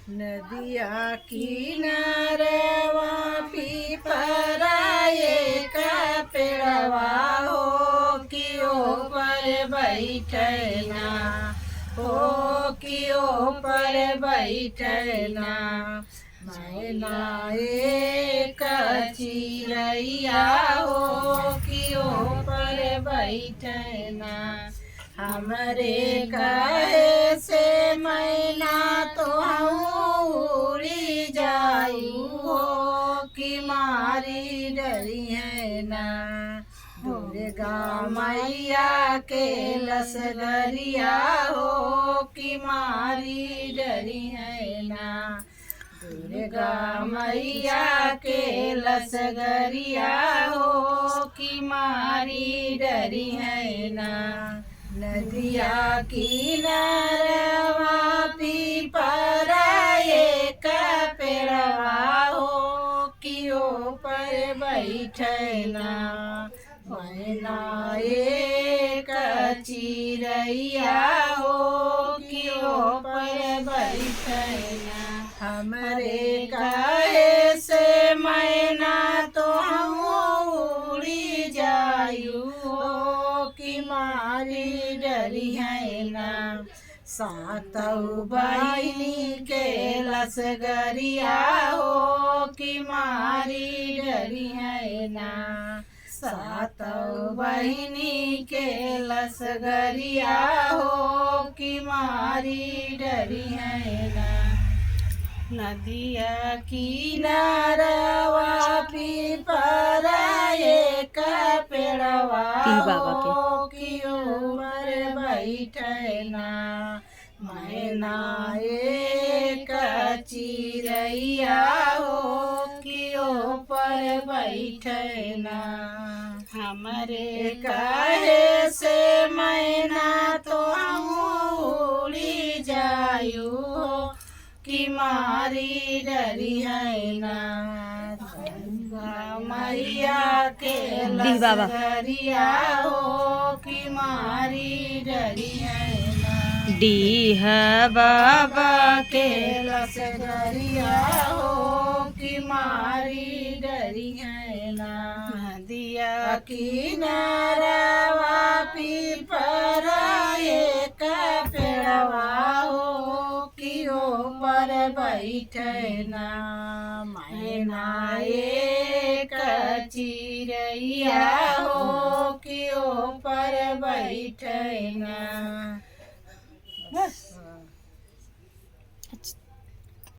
नदिया किनारवा पीपरा एक पेड़वा हो कियो पर बैठना हो कियो पर बैठना मैना एक चिड़ैया हो कियो पर बैठना हमरे कहे से मैना तो उड़ी जायू हो कि मारी डरी है ना दुर्गा मैया के लसगरिया हो कि मारी डरी है ना दुर्गा मैया के लसगरिया हो कि मारी डरी है ना नदिया किनारवा पीपरा एक पेड़वा हो कियो पर बैठना मैना एक चिड़ैया हो कियो पर बैठना हमरे कहे से मैना तो उड़ी जायू हो कि मारी डरी है ना सातौ बहिनी के लसगरिया हो कि मारी डरी है ना सातौ बहिनी के लसगरिया हो कि मारी डरी है ना नदिया किनारवा पीपरा एक पेड़वा हो कियो पर बैठना मैना एक चिड़ैया हो कियो पर बैठना हमरे कहे से मैना तो उड़ी जायू हो कि मारी डरी है ना दुर्गा मैया के लसगरिया हो कि मारी डरी है ना डीह बाबा के लसगरिया हो कि मारी डरी है ना नदिया किनारवा पीपरा एक पेड़वा हो कियो पर बैठना मैना एक चिड़ैया हो कियो पर बैठना